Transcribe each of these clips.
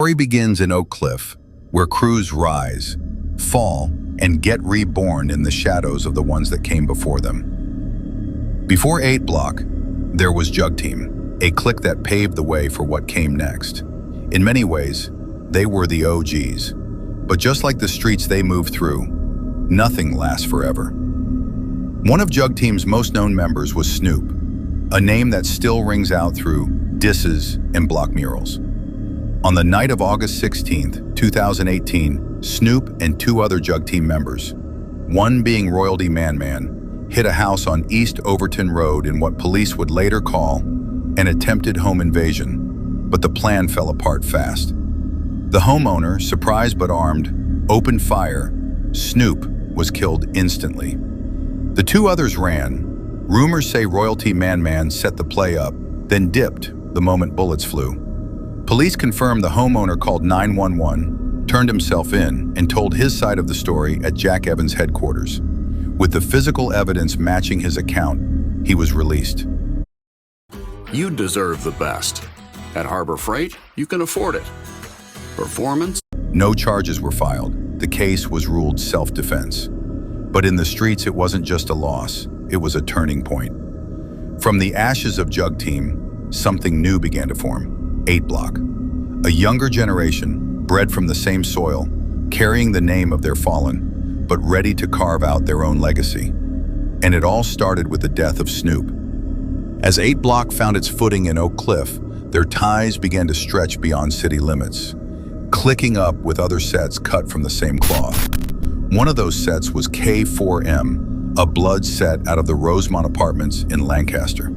Story begins in Oak Cliff, where crews rise, fall, and get reborn in the shadows of the ones that came before them. Before 8 Block, there was Jug Team, a clique that paved the way for what came next. In many ways, they were the OGs. But just like the streets they moved through, nothing lasts forever. One of Jug Team's most known members was Snoop, a name that still rings out through disses and block murals. On the night of August 16th, 2018, Snoop and 2 other Jug Team members, one being Royalty Man, hit a house on East Overton Road in what police would later call an attempted home invasion, but the plan fell apart fast. The homeowner, surprised but armed, opened fire. Snoop was killed instantly. The 2 others ran. Rumors say Royalty Man set the play up, then dipped the moment bullets flew. Police confirmed the homeowner called 911, turned himself in, and told his side of the story at Jack Evans' headquarters. With the physical evidence matching his account, he was released. You deserve the best. At Harbor Freight, you can afford it. Performance? No charges were filed. The case was ruled self-defense. But in the streets, it wasn't just a loss, it was a turning point. From the ashes of Jug Team, something new began to form. 8 Block. A younger generation, bred from the same soil, carrying the name of their fallen, but ready to carve out their own legacy. And it all started with the death of Snoop. As 8 Block found its footing in Oak Cliff, their ties began to stretch beyond city limits, clicking up with other sets cut from the same cloth. One of those sets was K4M, a blood set out of the Rosemont Apartments in Lancaster.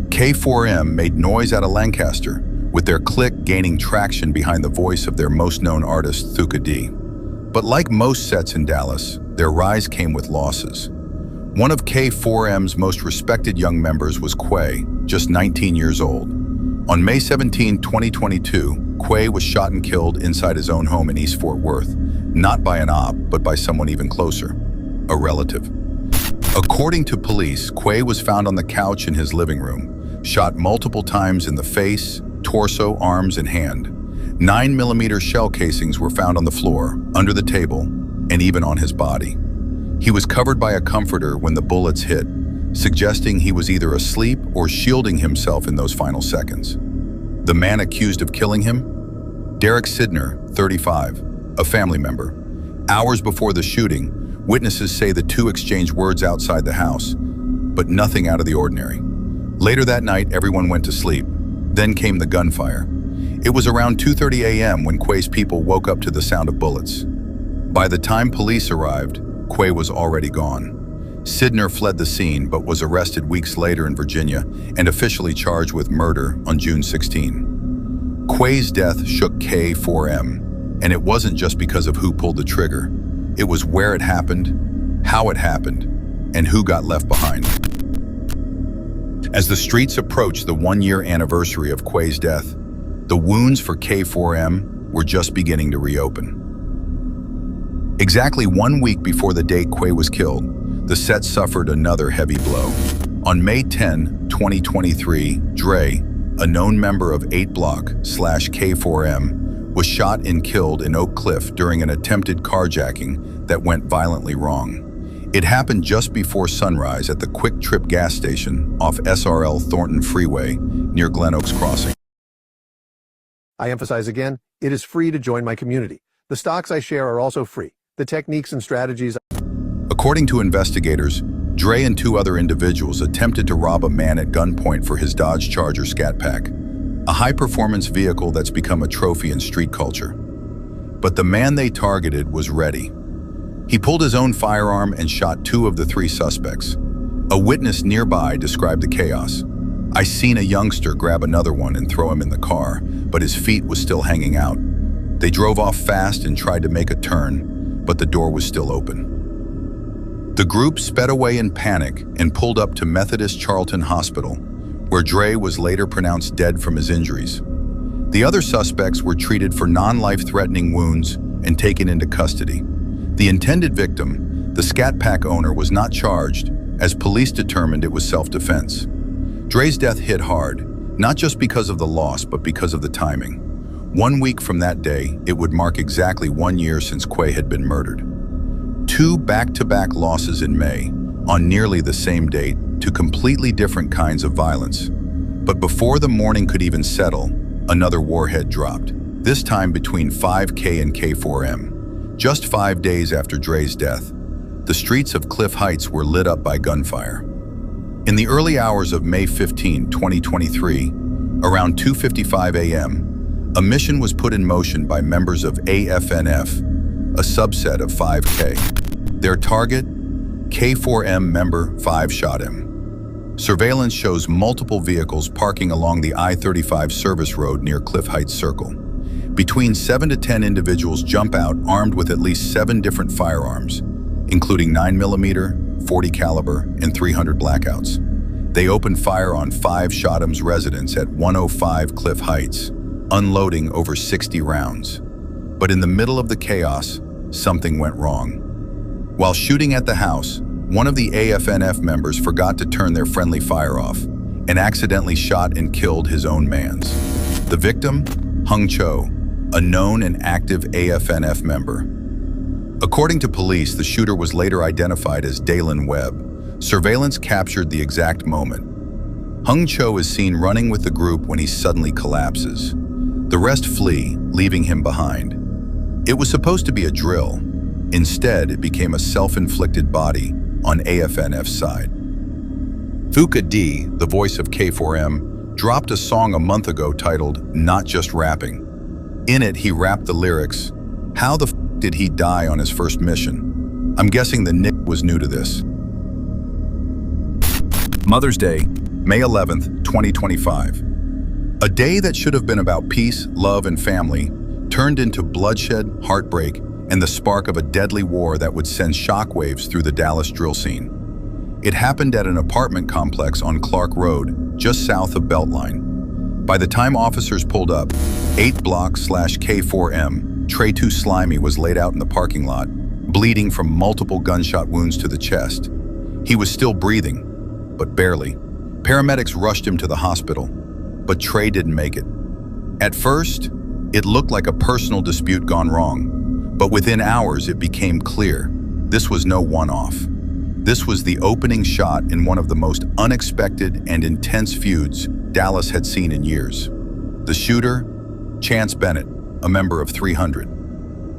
K4M made noise out of Lancaster, with their clique gaining traction behind the voice of their most known artist, Thuka D. But like most sets in Dallas, their rise came with losses. One of K4M's most respected young members was Quay, just 19 years old. On May 17, 2022, Quay was shot and killed inside his own home in East Fort Worth, not by an op, but by someone even closer, a relative. According to police, Quay was found on the couch in his living room, shot multiple times in the face, torso, arms, and hand. 9mm shell casings were found on the floor, under the table, and even on his body. He was covered by a comforter when the bullets hit, suggesting he was either asleep or shielding himself in those final seconds. The man accused of killing him? Derek Sidner, 35, a family member. Hours before the shooting, witnesses say the 2 exchanged words outside the house, but nothing out of the ordinary. Later that night, everyone went to sleep. Then came the gunfire. It was around 2:30 a.m. when Quay's people woke up to the sound of bullets. By the time police arrived, Quay was already gone. Sidner fled the scene but was arrested weeks later in Virginia and officially charged with murder on June 16. Quay's death shook K4M, and it wasn't just because of who pulled the trigger. It was where it happened, how it happened, and who got left behind. As the streets approached the 1-year anniversary of Quay's death, the wounds for K4M were just beginning to reopen. Exactly 1 week before the day Quay was killed, the set suffered another heavy blow. On May 10, 2023, Dre, a known member of 8 Block/K4M, was shot and killed in Oak Cliff during an attempted carjacking that went violently wrong. It happened just before sunrise at the Quick Trip gas station off SRL Thornton Freeway near Glen Oaks Crossing. I emphasize again, it is free to join my community. The stocks I share are also free. The techniques and strategies. According to investigators, Dre and 2 other individuals attempted to rob a man at gunpoint for his Dodge Charger Scat Pack, a high-performance vehicle that's become a trophy in street culture. But the man they targeted was ready. He pulled his own firearm and shot 2 of the 3 suspects. A witness nearby described the chaos. "I seen a youngster grab another one and throw him in the car, but his feet was still hanging out. They drove off fast and tried to make a turn, but the door was still open." The group sped away in panic and pulled up to Methodist Charlton Hospital, where Dre was later pronounced dead from his injuries. The other suspects were treated for non-life-threatening wounds and taken into custody. The intended victim, the Scat Pack owner, was not charged, as police determined it was self-defense. Dre's death hit hard, not just because of the loss, but because of the timing. 1 week from that day, it would mark exactly 1 year since Quay had been murdered. 2 back-to-back losses in May, on nearly the same date, to completely different kinds of violence. But before the mourning could even settle, another warhead dropped, this time between 5K and K4M. Just 5 days after Dre's death, the streets of Cliff Heights were lit up by gunfire. In the early hours of May 15, 2023, around 2:55 a.m., a mission was put in motion by members of AFNF, a subset of 5K. Their target, K4M member 5 shot him. Surveillance shows multiple vehicles parking along the I-35 service road near Cliff Heights Circle. Between 7 to 10 individuals jump out armed with at least 7 different firearms, including 9mm, 40 caliber, and 300 blackouts. They opened fire on 5 Shotham's residents at 105 Cliff Heights, unloading over 60 rounds. But in the middle of the chaos, something went wrong. While shooting at the house, one of the AFNF members forgot to turn their friendly fire off and accidentally shot and killed his own mans. The victim, Hung Cho, a known and active AFNF member. According to police, the shooter was later identified as Dalen Webb. Surveillance captured the exact moment. Hung Cho is seen running with the group when he suddenly collapses. The rest flee, leaving him behind. It was supposed to be a drill. Instead, it became a self-inflicted body on AFNF's side. Fuka D, the voice of K4M, dropped a song a month ago titled Not Just Rapping. In it, he rapped the lyrics, "How the f did he die on his first mission?" I'm guessing the Nick was new to this. Mother's Day, May 11th, 2025. A day that should have been about peace, love, and family turned into bloodshed, heartbreak, and the spark of a deadly war that would send shockwaves through the Dallas drill scene. It happened at an apartment complex on Clark Road, just south of Beltline. By the time officers pulled up, 8 block/K4M, Trey Too Slimy was laid out in the parking lot, bleeding from multiple gunshot wounds to the chest. He was still breathing, but barely. Paramedics rushed him to the hospital, but Trey didn't make it. At first, it looked like a personal dispute gone wrong. But within hours, it became clear this was no one-off. This was the opening shot in one of the most unexpected and intense feuds Dallas had seen in years. The shooter, Chance Bennett, a member of 300.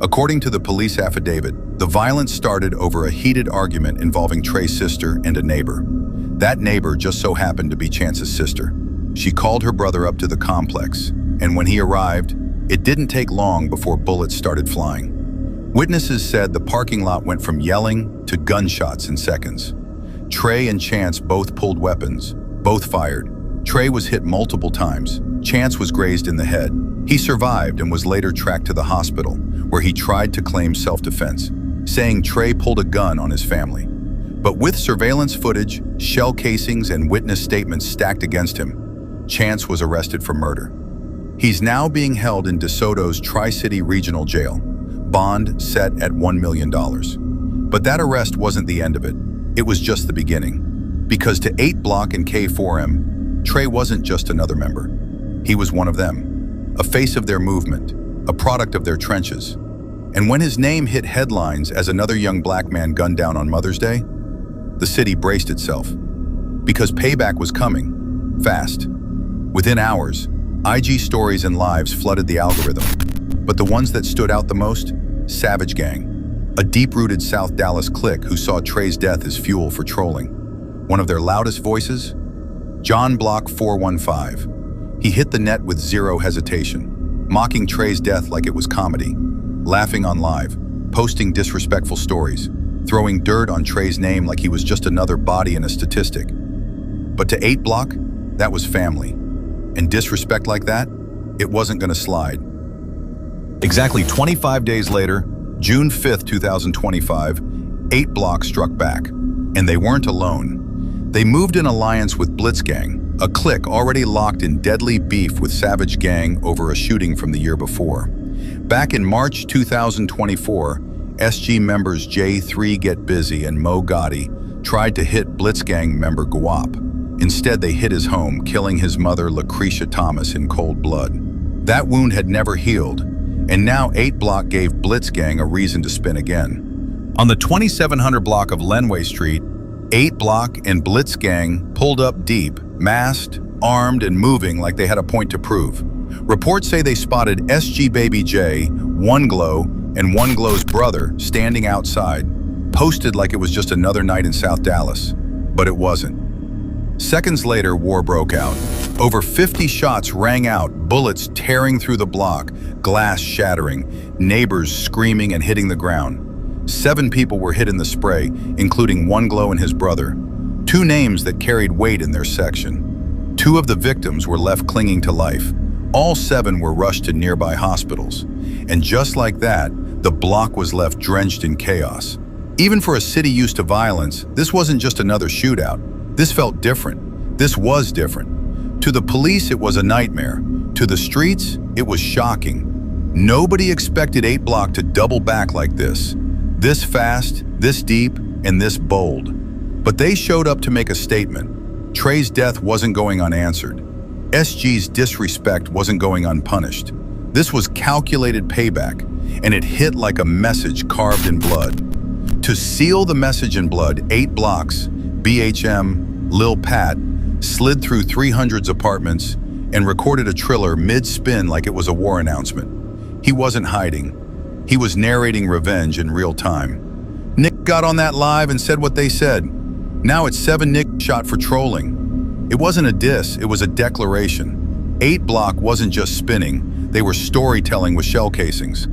According to the police affidavit, the violence started over a heated argument involving Trey's sister and a neighbor. That neighbor just so happened to be Chance's sister. She called her brother up to the complex, and when he arrived, it didn't take long before bullets started flying. Witnesses said the parking lot went from yelling to gunshots in seconds. Trey and Chance both pulled weapons, both fired. Trey was hit multiple times. Chance was grazed in the head. He survived and was later tracked to the hospital, where he tried to claim self-defense, saying Trey pulled a gun on his family. But with surveillance footage, shell casings, and witness statements stacked against him, Chance was arrested for murder. He's now being held in DeSoto's Tri-City Regional Jail, bond set at $1 million. But that arrest wasn't the end of it. It was just the beginning. Because to 8 Block and K4M, Trey wasn't just another member. He was one of them, a face of their movement, a product of their trenches. And when his name hit headlines as another young black man gunned down on Mother's Day, the city braced itself. Because payback was coming, fast. Within hours, IG stories and lives flooded the algorithm. But the ones that stood out the most? Savage Gang, a deep-rooted South Dallas clique who saw Trey's death as fuel for trolling. One of their loudest voices? John Block 415. He hit the net with zero hesitation, mocking Trey's death like it was comedy, laughing on live, posting disrespectful stories, throwing dirt on Trey's name like he was just another body in a statistic. But to 8 Block, that was family. And disrespect like that, it wasn't gonna slide. Exactly 25 days later, June 5th, 2025, 8 Block struck back. And they weren't alone. They moved in alliance with Blitz Gang, a clique already locked in deadly beef with Savage Gang over a shooting from the year before. Back in March 2024, SG members J3 Get Busy and Mo Gotti tried to hit Blitz Gang member Guap. Instead, they hit his home, killing his mother, Lucretia Thomas, in cold blood. That wound had never healed, and now 8 Block gave Blitzgang a reason to spin again. On the 2700 block of Lenway Street, 8 Block and Blitzgang pulled up deep, masked, armed, and moving like they had a point to prove. Reports say they spotted SG Baby J, One Glow, and One Glow's brother standing outside, posted like it was just another night in South Dallas. But it wasn't. Seconds later, war broke out. Over 50 shots rang out, bullets tearing through the block, glass shattering, neighbors screaming and hitting the ground. 7 people were hit in the spray, including One Glow and his brother. 2 names that carried weight in their section. 2 of the victims were left clinging to life. All 7 were rushed to nearby hospitals. And just like that, the block was left drenched in chaos. Even for a city used to violence, this wasn't just another shootout. This felt different. This was different. To the police, it was a nightmare. To the streets, it was shocking. Nobody expected 8 Block to double back like this. This fast, this deep, and this bold. But they showed up to make a statement. Trey's death wasn't going unanswered. SG's disrespect wasn't going unpunished. This was calculated payback, and it hit like a message carved in blood. To seal the message in blood, 8 Blocks, BHM, Lil Pat, slid through 300's apartments and recorded a trailer mid-spin like it was a war announcement. He wasn't hiding. He was narrating revenge in real time. Nick got on that live and said what they said. Now it's 7 Nick shot for trolling. It wasn't a diss, it was a declaration. 8 Block wasn't just spinning, they were storytelling with shell casings.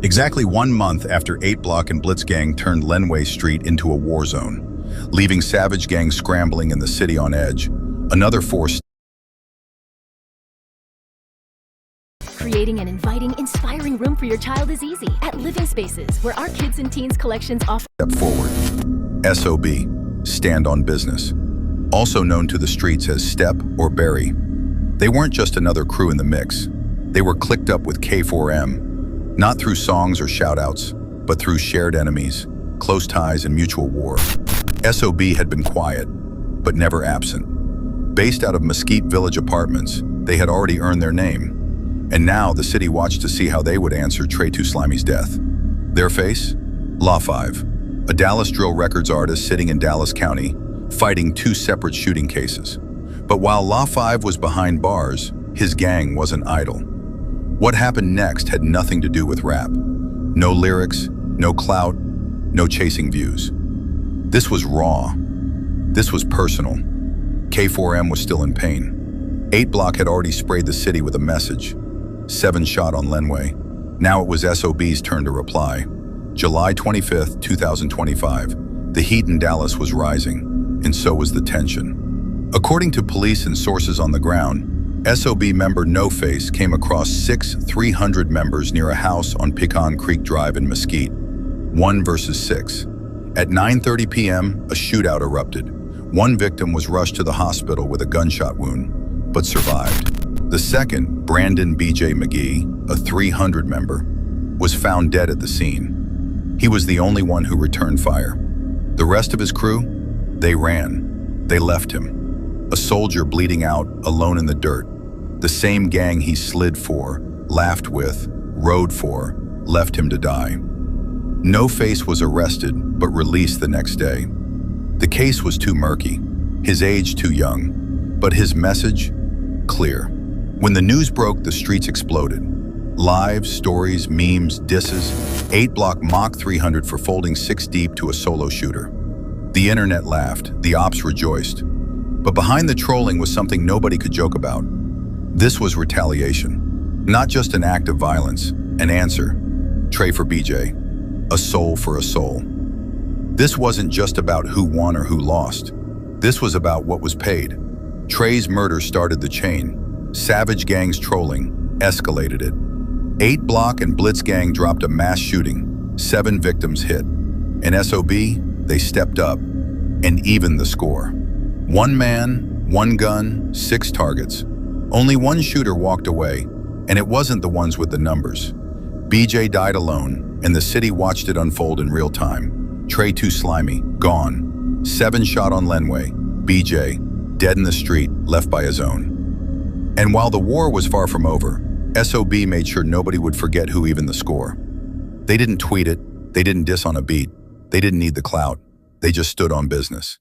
Exactly 1 month after 8 Block and Blitzgang turned Lenway Street into a war zone, leaving savage gangs scrambling in the city on edge, another force Creating an inviting, inspiring room for your child is easy at Living Spaces, where our kids and teens collections offer. Step forward. SOB, Stand on Business, also known to the streets as Step or Bury. They weren't just another crew in the mix. They were clicked up with K4M, not through songs or shoutouts, but through shared enemies, close ties, and mutual war. SOB had been quiet, but never absent. Based out of Mesquite Village apartments, they had already earned their name. And now the city watched to see how they would answer Trey Too Slimy's death. Their face? Law 5, a Dallas Drill Records artist sitting in Dallas County, fighting 2 separate shooting cases. But while Law 5 was behind bars, his gang wasn't idle. What happened next had nothing to do with rap. No lyrics, no clout, no chasing views. This was raw. This was personal. K4M was still in pain. 8 Block had already sprayed the city with a message. 7 shot on Lenway. Now it was SOB's turn to reply. July 25th, 2025. The heat in Dallas was rising, and so was the tension. According to police and sources on the ground, SOB member No Face came across 6 300 members near a house on Pecan Creek Drive in Mesquite. 1 versus 6. At 9:30 p.m., a shootout erupted. 1 victim was rushed to the hospital with a gunshot wound, but survived. The second, Brandon B.J. McGee, a 300 member, was found dead at the scene. He was the only one who returned fire. The rest of his crew? They ran. They left him. A soldier bleeding out, alone in the dirt. The same gang he slid for, laughed with, rode for, left him to die. No Face was arrested, but released the next day. The case was too murky, his age too young, but his message, clear. When the news broke, the streets exploded. Lives, stories, memes, disses. 8 Block mocked 300 for folding 6 deep to a solo shooter. The internet laughed, the ops rejoiced. But behind the trolling was something nobody could joke about. This was retaliation. Not just an act of violence, an answer. Trey for BJ. A soul for a soul. This wasn't just about who won or who lost. This was about what was paid. Trey's murder started the chain. Savage gangs trolling escalated it. 8 Block and Blitzgang dropped a mass shooting. 7 victims hit. And SOB, they stepped up and evened the score. 1 man, 1 gun, 6 targets. Only 1 shooter walked away, and it wasn't the ones with the numbers. BJ died alone, and the city watched it unfold in real time. Trey Too Slimy, gone. 7 shot on Lenway. BJ, dead in the street, left by his own. And while the war was far from over, SOB made sure nobody would forget who even the score. They didn't tweet it, they didn't diss on a beat, they didn't need the clout, they just stood on business.